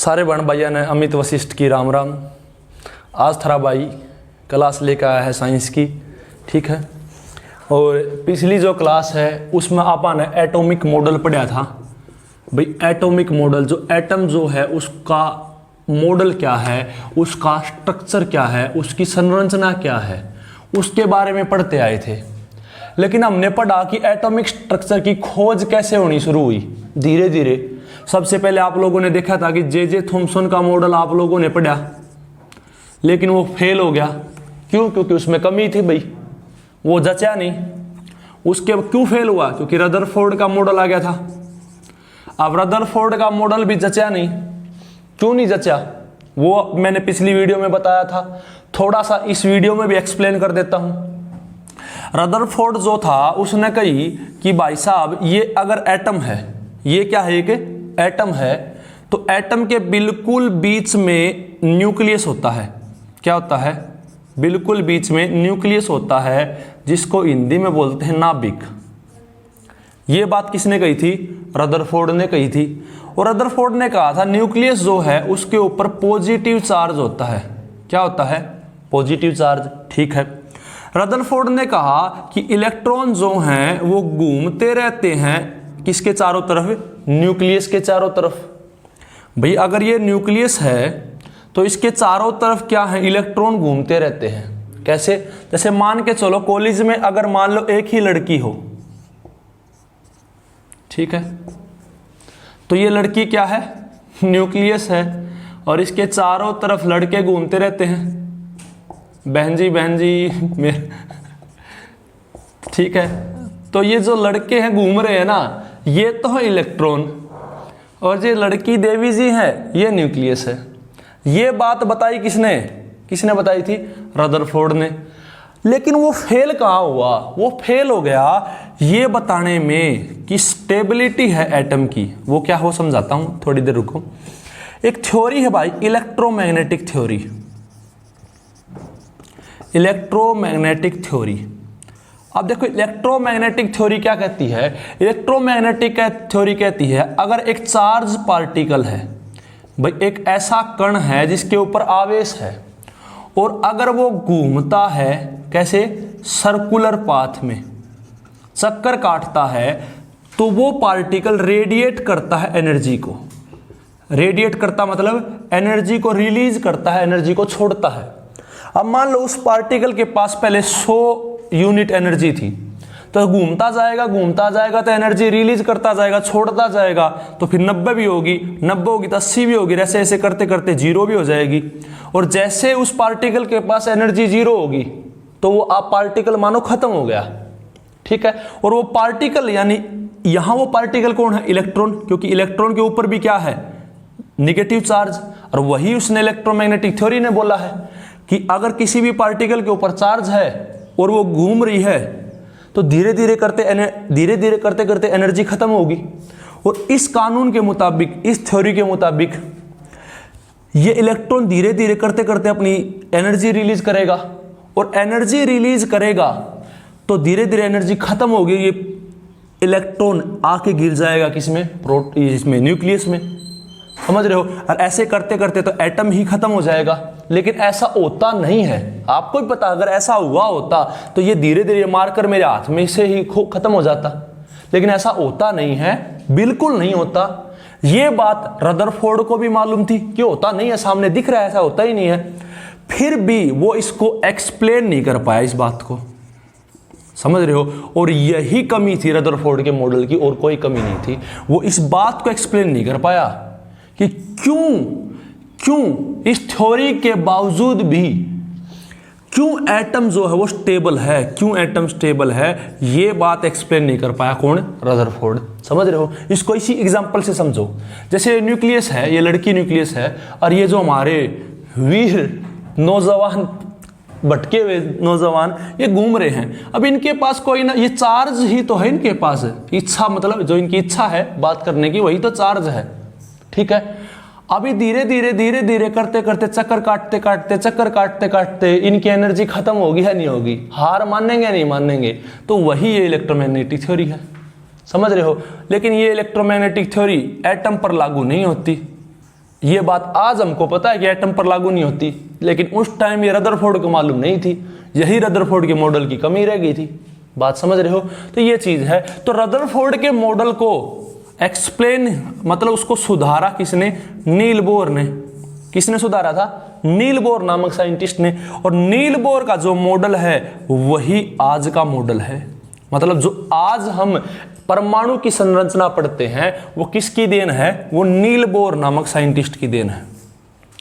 सारे बहन भैया ने अमित वशिष्ठ की राम राम। आज थारा भाई क्लास लेकर आया है साइंस की, ठीक है। और पिछली जो क्लास है उसमें आपा ने एटॉमिक मॉडल पढ़ा था। भाई एटॉमिक मॉडल, जो एटम जो है उसका मॉडल क्या है, उसका स्ट्रक्चर क्या है, उसकी संरचना क्या है, उसके बारे में पढ़ते आए थे। लेकिन हमने पढ़ा कि एटॉमिक स्ट्रक्चर की खोज कैसे होनी शुरू हुई धीरे धीरे। सबसे पहले आप लोगों ने देखा था कि जे थॉमसन का मॉडल आप लोगों ने पढ़ा, लेकिन वो फेल हो गया। क्यों? क्योंकि उसमें कमी थी भाई, वो जचा नहीं। उसके क्यों फेल हुआ? क्योंकि रदरफोर्ड का मॉडल आ गया था। अब रदरफोर्ड का मॉडल भी जचा नहीं। क्यों नहीं जचा? वो मैंने पिछली वीडियो में बताया था, थोड़ा सा इस वीडियो में भी एक्सप्लेन कर देता हूं। रदरफोर्ड जो था उसने कही कि भाई साहब ये अगर एटम है, ये क्या है, एक एटम है, तो एटम के बिल्कुल बीच में न्यूक्लियस होता है। क्या होता है? बिल्कुल बीच में न्यूक्लियस होता है, जिसको हिंदी में बोलते हैं नाभिक। ये बात किसने कही थी? रदरफोर्ड ने कही थी। और रदरफोर्ड ने कहा था न्यूक्लियस जो है उसके ऊपर पॉजिटिव चार्ज होता है। क्या होता है? पॉजिटिव चार्ज, ठीक है। रदरफोर्ड ने कहा कि इलेक्ट्रॉन जो हैं वो घूमते रहते हैं किसके चारों तरफ? न्यूक्लियस के चारों तरफ। भाई अगर ये न्यूक्लियस है तो इसके चारों तरफ क्या है? इलेक्ट्रॉन घूमते रहते हैं। कैसे? जैसे मान के चलो कॉलेज में अगर मान लो एक ही लड़की हो, ठीक है, तो ये लड़की क्या है? न्यूक्लियस है, और इसके चारों तरफ लड़के घूमते रहते हैं। बहन जी मेरे, ठीक है। तो ये जो लड़के हैं घूम रहे हैं ना, ये तो है इलेक्ट्रॉन, और ये लड़की देवी जी है ये न्यूक्लियस है। ये बात बताई किसने? किसने बताई थी? रदरफोर्ड ने। लेकिन वो फेल कहाँ हुआ? वो फेल हो गया ये बताने में कि स्टेबिलिटी है एटम की। वो क्या हो समझाता हूं, थोड़ी देर रुको। एक थ्योरी है भाई, इलेक्ट्रोमैग्नेटिक थ्योरी। Electromagnetic theory. अब देखो इलेक्ट्रोमैग्नेटिक थ्योरी क्या कहती है? इलेक्ट्रोमैग्नेटिक थ्योरी कहती है अगर एक चार्ज पार्टिकल है, भाई एक ऐसा कण है जिसके ऊपर आवेश है, और अगर वो घूमता है कैसे? सर्कुलर पाथ में, चक्कर काटता है, तो वो पार्टिकल रेडिएट करता है एनर्जी को। रेडिएट करता मतलब एनर्जी को रिलीज करता है, एनर्जी को छोड़ता है। अब मान लो उस पार्टिकल के पास पहले 100 यूनिट एनर्जी थी, तो घूमता जाएगा तो एनर्जी रिलीज करता जाएगा, छोड़ता जाएगा, तो फिर 90 भी होगी, 90 होगी तो 80 भी होगी, ऐसे ऐसे करते करते 0 भी हो जाएगी। और जैसे उस पार्टिकल के पास एनर्जी 0 होगी तो वो आप पार्टिकल मानो खत्म हो गया, ठीक है। और वो पार्टिकल यानी यहां वो पार्टिकल कौन है? इलेक्ट्रॉन, क्योंकि इलेक्ट्रॉन के ऊपर भी क्या है? Negative charge. और वही उसने इलेक्ट्रोमैग्नेटिक थ्योरी ने बोला है कि अगर किसी भी पार्टिकल के ऊपर चार्ज है और वो घूम रही है, तो धीरे धीरे करते करते एनर्जी खत्म होगी। और इस कानून के मुताबिक, इस थ्योरी के मुताबिक, ये इलेक्ट्रॉन धीरे धीरे करते करते अपनी एनर्जी रिलीज करेगा, और एनर्जी रिलीज करेगा तो धीरे धीरे एनर्जी खत्म होगी। ये इलेक्ट्रॉन आके गिर जाएगा किसमें? इसमें न्यूक्लियस में, समझ रहे हो। और ऐसे करते करते तो एटम ही खत्म हो जाएगा। लेकिन ऐसा होता नहीं है, आपको भी पता। अगर ऐसा हुआ होता तो ये धीरे धीरे मारकर मेरे हाथ में से ही खत्म हो जाता, लेकिन ऐसा होता नहीं है, बिल्कुल नहीं होता। ये बात रदरफोर्ड को भी मालूम थी कि होता नहीं है, सामने दिख रहा है, ऐसा होता ही नहीं है। फिर भी वो इसको एक्सप्लेन नहीं कर पाया, इस बात को, समझ रहे हो। और यही कमी थी रदरफोर्ड के मॉडल की, और कोई कमी नहीं थी। वो इस बात को एक्सप्लेन नहीं कर पाया कि क्यों इस थ्योरी के बावजूद भी क्यों एटम जो है वो स्टेबल है, क्यों एटम स्टेबल है, ये बात एक्सप्लेन नहीं कर पाया। कौन? रदरफोर्ड। समझ रहे हो। इसको इसी एग्जांपल से समझो। जैसे न्यूक्लियस है, ये लड़की न्यूक्लियस है, और ये जो हमारे वीर नौजवान, भटके हुए नौजवान, ये घूम रहे हैं। अब इनके पास कोई ना, ये चार्ज ही तो है इनके पास। इच्छा मतलब जो इनकी इच्छा है बात करने की, वही तो चार्ज है, ठीक है। अभी धीरे धीरे करते करते चक्कर काटते काटते इनकी एनर्जी खत्म होगी है नहीं होगी? हार मानेंगे नहीं मानेंगे? तो वही ये इलेक्ट्रोमैग्नेटिक थ्योरी है, समझ रहे हो। लेकिन ये इलेक्ट्रोमैग्नेटिक थ्योरी एटम पर लागू नहीं होती। ये बात आज हमको पता है कि एटम पर लागू नहीं होती, लेकिन उस टाइम ये रदरफोर्ड को मालूम नहीं थी। यही रदरफोर्ड के मॉडल की कमी रह गई थी। बात समझ रहे हो? तो ये चीज है। तो रदरफोर्ड के मॉडल को एक्सप्लेन मतलब उसको सुधारा किसने? नील बोर ने। किसने सुधारा था? नील बोर नामक साइंटिस्ट ने। और नील बोर का जो मॉडल है वही आज का मॉडल है। मतलब जो आज हम परमाणु की संरचना पढ़ते हैं वो किसकी देन है? वो नील बोर नामक साइंटिस्ट की देन है।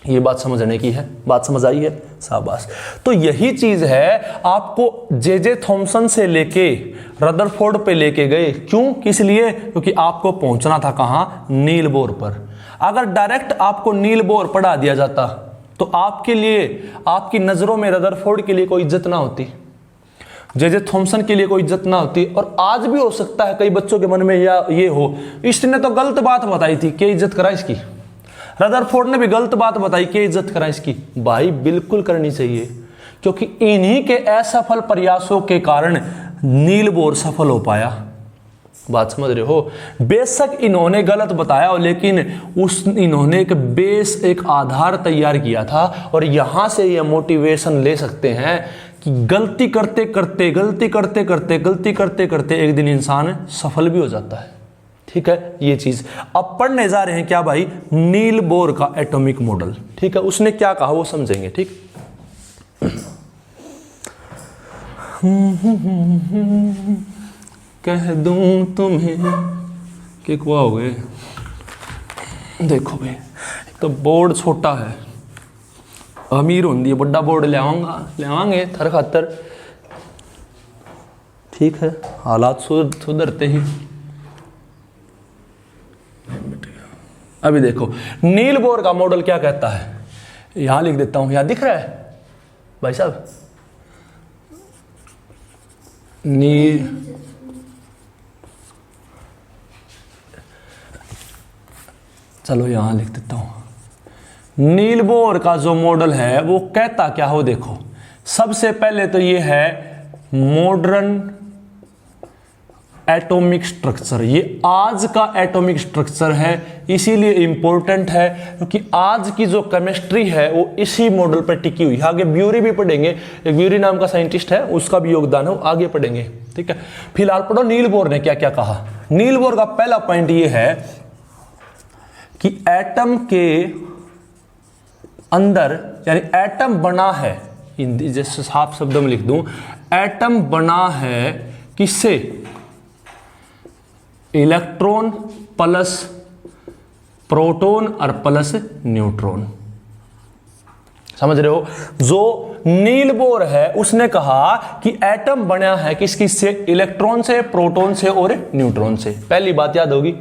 ये बात समझने की है। बात समझ आई है? शाबाश। तो यही चीज है आपको जे थॉमसन से लेके रदरफोर्ड पे लेके गए। क्यों? किस लिए? क्योंकि आपको पहुंचना था कहां? नील बोर पर। अगर डायरेक्ट आपको नील बोर पढ़ा दिया जाता तो आपके लिए, आपकी नजरों में रदरफोर्ड के लिए कोई इज्जत ना होती, जे थॉमसन के लिए कोई इज्जत ना होती। और आज भी हो सकता है कई बच्चों के मन में या ये हो, इसने तो गलत बात बताई थी, क्या इज्जत करा इसकी? रदरफोर्ड ने भी गलत बात बताई, क्या इज्जत करा इसकी? भाई बिल्कुल करनी चाहिए, क्योंकि इन्हीं के असफल प्रयासों के कारण नील बोर सफल हो पाया। बात समझ रहे हो? बेशक इन्होंने गलत बताया हो, लेकिन इन्होंने एक बेस, एक आधार तैयार किया था। और यहां से ये मोटिवेशन ले सकते हैं कि गलती करते करते एक दिन इंसान सफल भी हो जाता है। ठीक है, ये चीज अब पढ़ने जा रहे हैं क्या भाई? नील बोर का एटॉमिक मॉडल। ठीक है, उसने क्या कहा वो समझेंगे। ठीक, कह दूं तुम्हें कि क्या हो गए। देखो भाई, तो बोर्ड छोटा है, अमीर होंगी बड़ा बोर्ड ले थर खातर। ठीक है, हालात सुधरते ही। अभी देखो नील बोर का मॉडल क्या कहता है, यहां लिख देता हूं, यहां दिख रहा है भाई साहब? चलो यहां लिख देता हूं। नील बोर का जो मॉडल है वो कहता क्या हो? देखो, सबसे पहले तो ये है मॉडर्न एटॉमिक स्ट्रक्चर। ये आज का एटॉमिक स्ट्रक्चर है, इसीलिए इंपॉर्टेंट है क्योंकि आज की जो केमिस्ट्री है वो इसी मॉडल पर टिकी हुई है। आगे ब्यूरी भी पढ़ेंगे, एक ब्यूरी नाम का साइंटिस्ट है, उसका भी योगदान है, आगे पढ़ेंगे। ठीक है, फिलहाल पढ़ो नील बोर ने क्या क्या कहा। नील बोर का पहला पॉइंट ये है कि एटम के अंदर, यानी एटम बना है, जैसे साफ शब्दों में लिख दूं, एटम बना है किससे? इलेक्ट्रॉन प्लस प्रोटॉन और प्लस न्यूट्रॉन। समझ रहे हो? जो नील बोर है उसने कहा कि एटम बना है किस से? इलेक्ट्रॉन से, प्रोटॉन से और न्यूट्रॉन से। पहली बात याद होगी।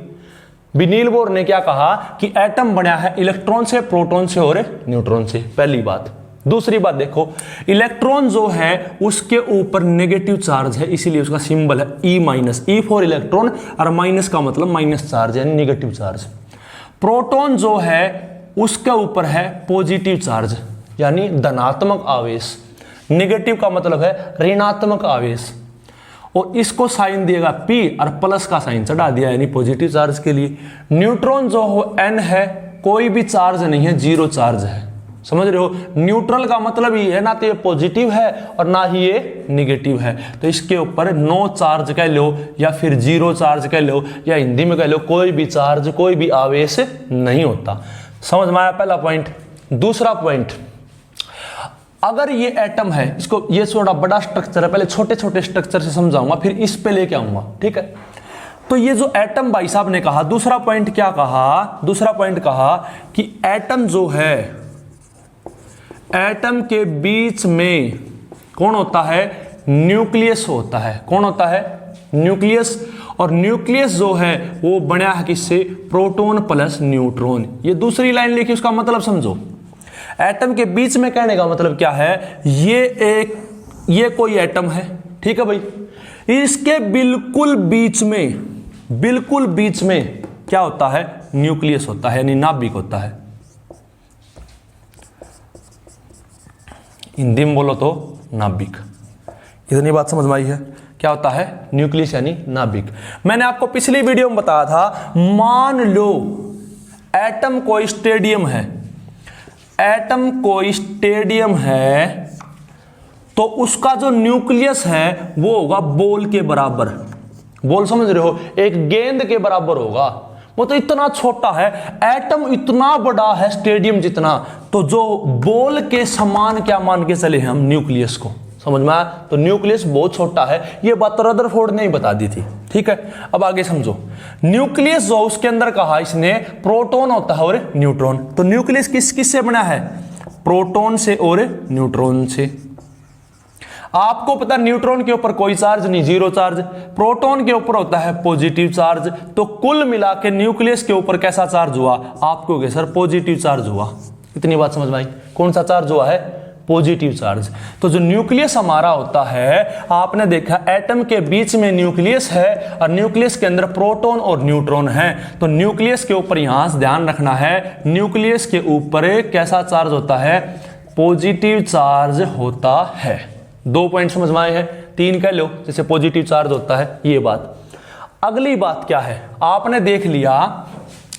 नील बोर ने क्या कहा कि एटम बना है इलेक्ट्रॉन से, प्रोटॉन से और न्यूट्रॉन से। पहली बात। दूसरी बात देखो, इलेक्ट्रॉन जो है उसके ऊपर नेगेटिव चार्ज है, इसीलिए उसका सिंबल है E-, E फॉर इलेक्ट्रॉन, और माइनस का मतलब माइनस चार्ज यानी नेगेटिव चार्ज। प्रोटॉन जो है उसके ऊपर है पॉजिटिव चार्ज यानी धनात्मक आवेश, नेगेटिव का मतलब है ऋणात्मक आवेश। और इसको साइन दिएगा P और प्लस का साइन चढ़ा दिया यानी पॉजिटिव चार्ज के लिए। न्यूट्रॉन जो हो N है, कोई भी चार्ज नहीं है, जीरो चार्ज है। समझ रहे हो? न्यूट्रल का मतलब ये है ना तो ये पॉजिटिव है और ना ही ये नेगेटिव है, तो इसके ऊपर नो चार्ज कह लो या फिर जीरो चार्ज कह लो या हिंदी में कह लो कोई भी चार्ज, कोई भी आवेश नहीं होता। समझ में आया पहला पॉइंट? दूसरा पॉइंट, अगर ये एटम है, इसको ये थोड़ा बड़ा स्ट्रक्चर है, पहले छोटे छोटे स्ट्रक्चर से समझाऊंगा फिर इस पे लेके आऊंगा। ठीक है, तो ये जो एटम भाई साहब ने कहा, दूसरा पॉइंट क्या कहा? दूसरा पॉइंट कहा कि एटम जो है, एटम के बीच में कौन होता है? न्यूक्लियस होता है। कौन होता है? न्यूक्लियस। और न्यूक्लियस जो है वो बना है किससे? Proton plus neutron. ये दूसरी लाइन लिखी, उसका मतलब समझो। एटम के बीच में कहने का मतलब क्या है? ये कोई एटम है, ठीक है भाई, इसके बिल्कुल बीच में क्या होता है? न्यूक्लियस होता है यानी नाभिक होता है। हिंदी में बोलो तो नाभिक। इतनी बात समझ में आई है? क्या होता है? न्यूक्लियस यानी नाभिक। मैंने आपको पिछली वीडियो में बताया था, मान लो एटम कोई स्टेडियम है, एटम कोई स्टेडियम है, तो उसका जो न्यूक्लियस है वो होगा बॉल के बराबर। बॉल समझ रहे हो, एक गेंद के बराबर होगा। वो तो इतना छोटा है, एटम इतना बड़ा है स्टेडियम जितना, तो जो बॉल के समान क्या मान के चले हम न्यूक्लियस को, समझ में आया? तो न्यूक्लियस बहुत छोटा है, ये बात रदरफोर्ड ने ही बता दी थी। ठीक है, अब आगे समझो। न्यूक्लियस जो उसके अंदर कहा इसने प्रोटॉन होता है और न्यूट्रॉन। तो न्यूक्लियस किस किस से बना है? प्रोटॉन से और न्यूट्रॉन से। आपको पता न्यूट्रॉन के ऊपर कोई चार्ज नहीं, जीरो चार्ज। प्रोटॉन के ऊपर होता है पॉजिटिव चार्ज। तो कुल मिला के न्यूक्लियस के ऊपर कैसा चार्ज हुआ? आपको कहे सर पॉजिटिव चार्ज हुआ। इतनी बात समझ में आई? कौन सा चार्ज हुआ है? Positive charge. तो जो न्यूक्लियस हमारा होता है, आपने देखा एटम के बीच में न्यूक्लियस है और न्यूक्लियस के अंदर प्रोटॉन और न्यूट्रॉन है। तो न्यूक्लियस के ऊपर यहां से ध्यान रखना है, न्यूक्लियस के ऊपर कैसा चार्ज होता है? पॉजिटिव चार्ज होता है। 2 पॉइंट समझ में आए हैं? 3 कह लो, जैसे पॉजिटिव चार्ज होता है ये बात। अगली बात क्या है? आपने देख लिया,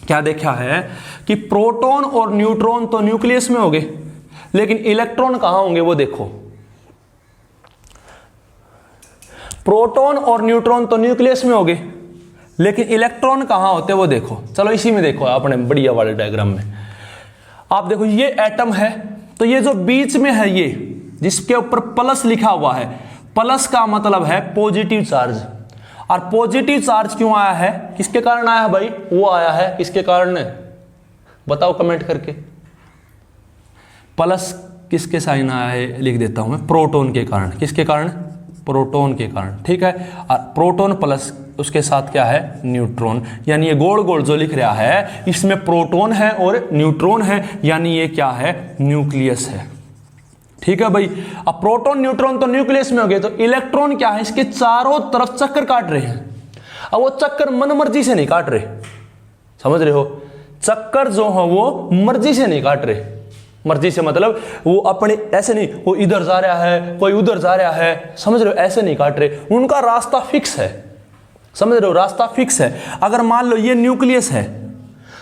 क्या देखा है कि प्रोटॉन और न्यूट्रॉन तो न्यूक्लियस में हो गए, लेकिन इलेक्ट्रॉन कहां होंगे वो देखो। प्रोटॉन और न्यूट्रॉन तो न्यूक्लियस में हो गए, लेकिन इलेक्ट्रॉन कहां होते वो देखो। चलो इसी में देखो, अपने बढ़िया वाले डायग्राम में आप देखो, ये एटम है, तो ये जो बीच में है, ये जिसके ऊपर प्लस लिखा हुआ है, प्लस का मतलब है पॉजिटिव चार्ज। और पॉजिटिव चार्ज क्यों आया है? किसके कारण आया है भाई? वो आया है किसके कारण? बताओ कमेंट करके। प्लस किसके साइन आया है लिख देता हूं मैं, प्रोटॉन के कारण। किसके कारण? प्रोटॉन के कारण। ठीक है, और प्रोटॉन प्लस उसके साथ क्या है? न्यूट्रॉन। यानी ये गोल गोल जो लिख रहा है, इसमें प्रोटॉन है और न्यूट्रॉन है, यानी ये क्या है? न्यूक्लियस है। ठीक है भाई। अब प्रोटॉन न्यूट्रॉन तो न्यूक्लियस में हो गए, तो इलेक्ट्रॉन क्या है? इसके चारों तरफ चक्कर काट रहे हैं। अब वो चक्कर मन मर्जी से नहीं काट रहे, समझ रहे हो? चक्कर जो है वो मर्जी से नहीं काट रहे। मर्जी से मतलब वो अपने ऐसे नहीं, वो इधर जा रहा है, कोई उधर जा रहा है, समझ रहे हो? ऐसे नहीं काट रहे, उनका रास्ता फिक्स है। समझ रहे हो? रास्ता फिक्स है। अगर मान लो ये न्यूक्लियस है,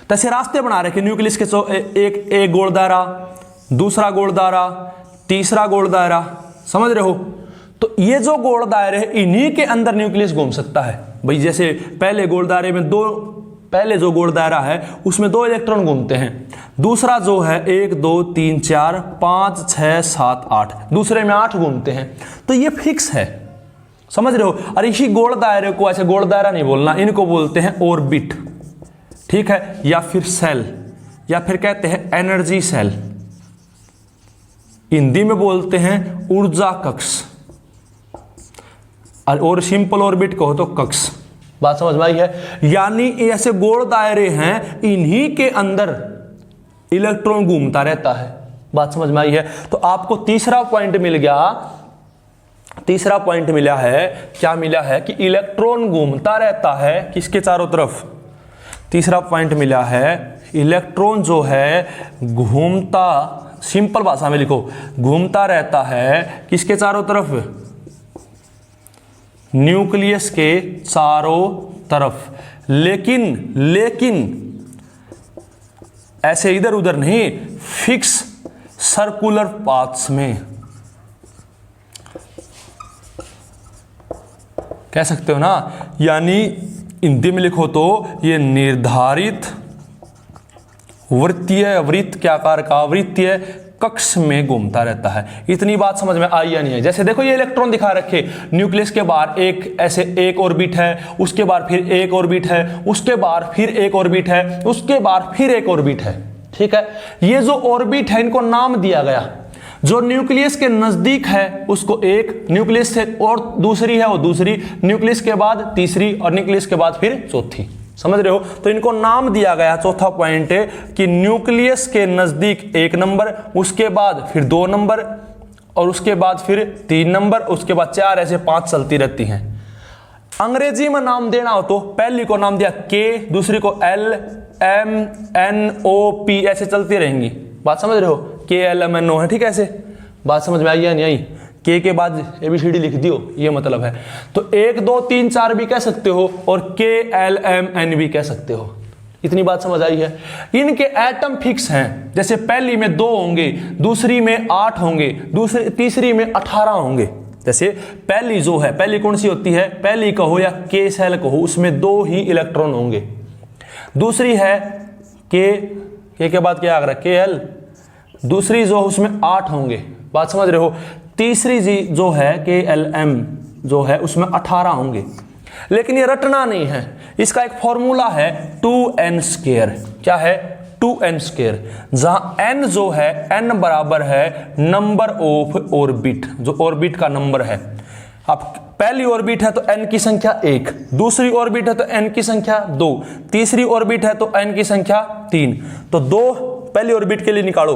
तो ऐसे रास्ते बना रखे न्यूक्लियस के, एक गोल दायरा, दूसरा गोल दायरा, तीसरा गोल दायरा, समझ रहे हो? तो ये जो गोल दायरे हैं, इन्हीं के अंदर न्यूक्लियस घूम सकता है भाई। जैसे पहले गोल दायरे में पहले जो गोल दायरा है उसमें 2 इलेक्ट्रॉन घूमते हैं, दूसरा जो है 1 2 3 4 5 6 7 8, दूसरे में 8 घूमते हैं। तो ये फिक्स है, समझ रहे हो? और इसी गोल दायरे को ऐसे गोल दायरा नहीं बोलना, इनको बोलते हैं ऑर्बिट। ठीक है, या फिर सेल, या फिर कहते हैं एनर्जी सेल। हिंदी में बोलते हैं ऊर्जा कक्ष, और सिंपल ऑर्बिट कहो तो कक्ष। बात समझ में आई है? यानी ऐसे गोल दायरे हैं, इन्हीं के अंदर इलेक्ट्रॉन घूमता रहता है। बात समझ में आई है? तो आपको तीसरा पॉइंट मिल गया। तीसरा पॉइंट मिला है, क्या मिला है? कि इलेक्ट्रॉन घूमता रहता है किसके चारों तरफ? तीसरा पॉइंट मिला है, इलेक्ट्रॉन जो है घूमता, सिंपल भाषा में लिखो, घूमता रहता है किसके चारों तरफ? न्यूक्लियस के चारों तरफ। लेकिन ऐसे इधर उधर नहीं, फिक्स सर्कुलर पाथ्स में। कह सकते हो ना? यानी हिंदी में लिखो तो ये निर्धारित वृत्तीय, वृत्त के आकार का वृत्तीय कक्ष में घूमता रहता है। इतनी बात समझ में आई या नहीं है? जैसे देखो ये इलेक्ट्रॉन दिखा रखे, न्यूक्लियस के बाहर एक ऑर्बिट है, उसके बाद फिर एक ऑर्बिट है, उसके बाद फिर एक ऑर्बिट है, उसके बाद फिर एक ऑर्बिट है। ठीक है, ये जो ऑर्बिट है इनको नाम दिया गया। जो न्यूक्लियस के नजदीक है उसको एक, न्यूक्लियस से और दूसरी है वो दूसरी, न्यूक्लियस के बाद तीसरी, और न्यूक्लियस के बाद फिर चौथी। समझ रहे हो? तो इनको नाम दिया गया। चौथा पॉइंट है कि न्यूक्लियस के नजदीक 1 नंबर, उसके बाद फिर 2 नंबर, और उसके बाद फिर 3 नंबर, उसके बाद 4, ऐसे 5 चलती रहती हैं। अंग्रेजी में नाम देना हो तो पहली को नाम दिया K, दूसरी को L, M, N, O, P, ऐसे चलती रहेंगी। बात समझ रहे हो? K, L, M, N, O है। ठीक है, ऐसे बात समझ में आई या नहीं आई? K के बाद ABCD लिख दियो, ये मतलब है। तो 1 2 3 4 भी कह सकते हो, और K L M N भी कह सकते हो। इतनी बात समझ आई है। इनके एटम फिक्स हैं, जैसे पहली में 2 होंगे, दूसरी में 8 होंगे, तीसरी में 18 होंगे। जैसे पहली जो है, पहली कौन सी होती है, पहली कहो या के सेल कहो, उसमें 2 ही इलेक्ट्रॉन होंगे। दूसरी है के बाद क्या आ रहा है, के एल, दूसरी जो उसमें 8 होंगे, बात समझ रहे हो। तीसरी जी जो है के एल एम जो है उसमें 18 होंगे। लेकिन ये रटना नहीं है, इसका एक फॉर्मूला है 2n²। क्या है, 2n², जहां n जो है, n बराबर है नंबर ऑफ ऑर्बिट, जो ऑर्बिट का नंबर है। अब पहली ऑर्बिट है तो n की संख्या 1, दूसरी ऑर्बिट है तो n की संख्या 2, तीसरी ऑर्बिट है तो n की संख्या 3। तो 2 पहली ऑर्बिट के लिए निकालो,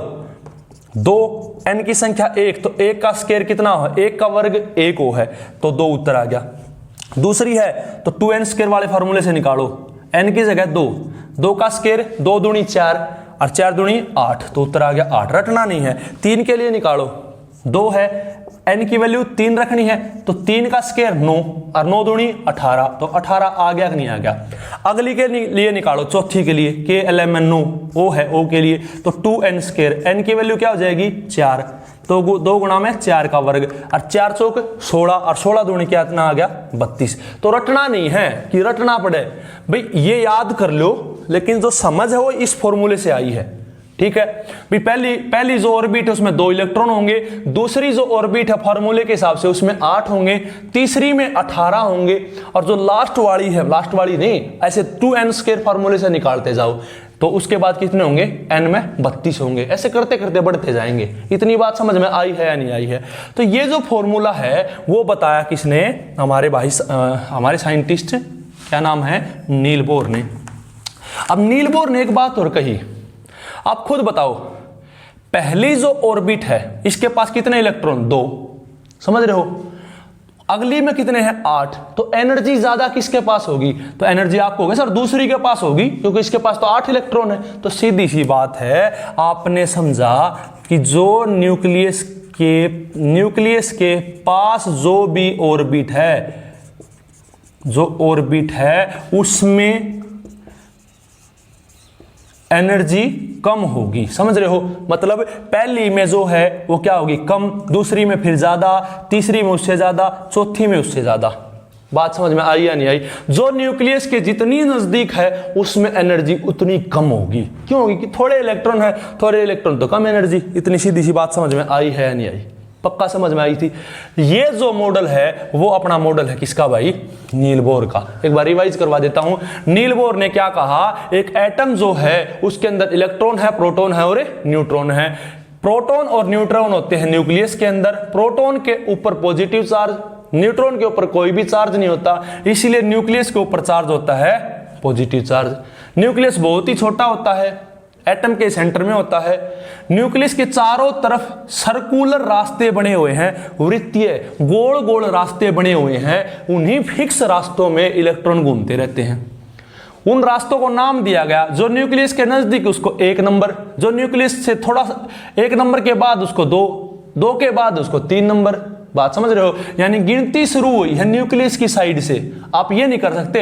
2 n की संख्या 1, तो 1 का स्क्वायर कितना हो, 1 का वर्ग 1 हो है, तो 2 उत्तर आ गया। दूसरी है तो 2n² वाले फार्मूले से निकालो, n की जगह 2, 2 का स्क्वायर 2 दूनी 4 और 4 दूनी 8, तो उत्तर आ गया 8। रटना नहीं है। 3 के लिए निकालो, 2 है, n की वैल्यू 3 रखनी है, तो 3 का स्क्वायर 9 और 9 दूनी 18, तो 18 आ गया कि नहीं आ गया। अगली के लिए निकालो, चौथी के लिए के एल एम एन ओ है, ओ के लिए तो 2n², n की वैल्यू क्या हो जाएगी 4, तो 2 गुणा में 4 का वर्ग और 4 चौक 16 और 16 दूनी क्या इतना आ गया 32। तो रटना नहीं है कि रटना पड़े भाई, ये याद कर लो, लेकिन जो समझ है वो इस फॉर्मूले से आई है। ठीक है भाई, पहली जो ऑर्बिट है उसमें 2 इलेक्ट्रॉन होंगे, दूसरी जो ऑर्बिट है फार्मूले के हिसाब से उसमें 8 होंगे, तीसरी में 18 होंगे, और जो लास्ट वाली नहीं, ऐसे 2n² फार्मूले से निकालते जाओ तो उसके बाद कितने होंगे, n में 32 होंगे। ऐसे करते करते बढ़ते जाएंगे। इतनी बात समझ में आई है या नहीं आई है। तो ये जो फॉर्मूला है वो बताया किसने, हमारे साइंटिस्ट, क्या नाम है, नील बोर ने। अब नील बोर ने एक बात और कही, आप खुद बताओ, पहली जो ऑर्बिट है इसके पास कितने इलेक्ट्रॉन, 2, समझ रहे हो। अगली में कितने हैं, 8, तो एनर्जी ज्यादा किसके पास होगी, तो एनर्जी आपको होगी सर दूसरी के पास होगी, क्योंकि इसके पास तो 8 इलेक्ट्रॉन है। तो सीधी सी बात है, आपने समझा कि जो न्यूक्लियस के पास जो भी ऑर्बिट है उसमें एनर्जी कम होगी, समझ रहे हो। मतलब पहली में जो है वो क्या होगी, कम, दूसरी में फिर ज्यादा, तीसरी में उससे ज्यादा, चौथी में उससे ज्यादा। बात समझ में आई या नहीं आई। जो न्यूक्लियस के जितनी नजदीक है उसमें एनर्जी उतनी कम होगी। क्यों होगी, कि थोड़े इलेक्ट्रॉन है, थोड़े इलेक्ट्रॉन तो कम एनर्जी। इतनी सीधी सी बात समझ में आई है या नहीं आई, पक्का समझ में आई थी। ये जो मॉडल है वो अपना मॉडल है किसका भाई, नील बोर का। एक बार रिवाइज करवा देता हूं। नील बोर ने क्या कहा, एक एटम जो है उसके अंदर इलेक्ट्रॉन है, प्रोटॉन है और न्यूट्रॉन है। प्रोटॉन और न्यूट्रॉन होते हैं न्यूक्लियस के अंदर। प्रोटॉन के ऊपर पॉजिटिव चार्ज, न्यूट्रॉन के ऊपर कोई भी चार्ज नहीं होता, इसीलिए न्यूक्लियस के ऊपर चार्ज होता है पॉजिटिव चार्ज। न्यूक्लियस बहुत ही छोटा होता है, एटम के सेंटर में होता है। न्यूक्लियस के चारों तरफ सर्कुलर रास्ते बने हुए हैं, वृत्तीय गोल गोल रास्ते बने हुए हैं। उन्हीं फिक्स रास्तों में इलेक्ट्रॉन घूमते रहते हैं। उन रास्तों को नाम दिया गया, जो न्यूक्लियस के नजदीक उसको 1 नंबर, जो न्यूक्लियस से थोड़ा 1 नंबर के बाद उसको 2, 2 के बाद उसको 3 नंबर। बात समझ रहे हो, यानी गिनती शुरू हुई है न्यूक्लियस की साइड से। आप ये नहीं कर सकते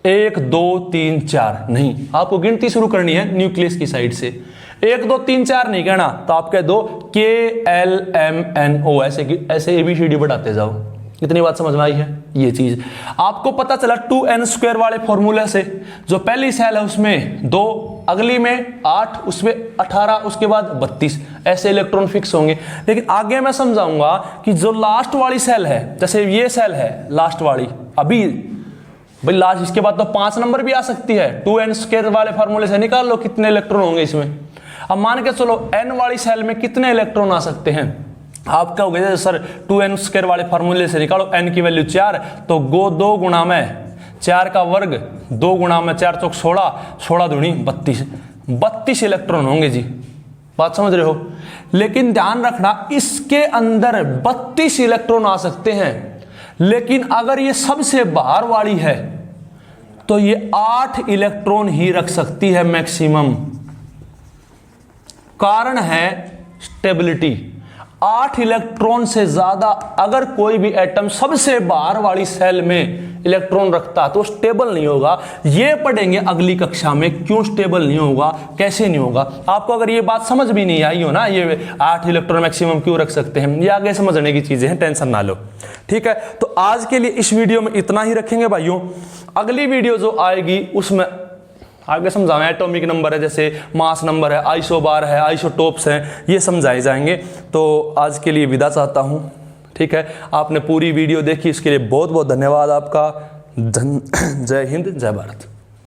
1 2 3 4, नहीं, आपको गिनती शुरू करनी है न्यूक्लियस की साइड से। 1 2 3 4 नहीं कहना, तो आप कह दो KLMNO, ऐसे ABCD बढ़ाते जाओ। इतनी बात समझ में आई है। ये चीज आपको पता चला 2n² वाले फॉर्मूले से। जो पहली सेल है उसमें 2, अगली में 8, उसमें 18, उसके बाद 32, ऐसे इलेक्ट्रॉन फिक्स होंगे। लेकिन आगे मैं समझाऊंगा कि जो लास्ट वाली सेल है, जैसे ये सेल है लास्ट वाली, अभी भाई लास्ट, इसके बाद तो 5 नंबर भी आ सकती है। 2n² वाले फार्मूले से निकाल लो कितने इलेक्ट्रॉन होंगे इसमें। अब मान के चलो n वाली सेल में कितने इलेक्ट्रॉन आ सकते हैं। आप कहोगे जैसे सर 2n² वाले फार्मूले से निकालो, n की वैल्यू 4, तो 2 गुणा में 4 का वर्ग, 2 गुणा में 4 चौक 16, 16 दूनी 32 इलेक्ट्रॉन होंगे जी। बात समझ रहे हो। लेकिन ध्यान रखना, इसके अंदर 32 इलेक्ट्रॉन आ सकते हैं, लेकिन अगर ये सबसे बाहर वाली है तो ये 8 इलेक्ट्रॉन ही रख सकती है मैक्सिमम। कारण है स्टेबिलिटी। 8 इलेक्ट्रॉन से ज्यादा अगर कोई भी एटम सबसे बाहर वाली सेल में इलेक्ट्रॉन रखता तो स्टेबल नहीं होगा। ये पढ़ेंगे अगली कक्षा में, क्यों स्टेबल नहीं होगा, कैसे नहीं होगा। आपको अगर ये बात समझ भी नहीं आई हो ना, ये 8 इलेक्ट्रॉन मैक्सिमम क्यों रख सकते हैं, ये आगे समझने की चीजें हैं, टेंशन ना लो। ठीक है, तो आज के लिए इस वीडियो में इतना ही रखेंगे भाइयों। अगली वीडियो जो आएगी उसमें आगे समझाएं, एटॉमिक नंबर है, जैसे मास नंबर है, आइसोबार है, आइसोटोप्स हैं, ये समझाए जाएंगे। तो आज के लिए विदा चाहता हूं। ठीक है, आपने पूरी वीडियो देखी, इसके लिए बहुत बहुत धन्यवाद आपका। जय हिंद, जय भारत।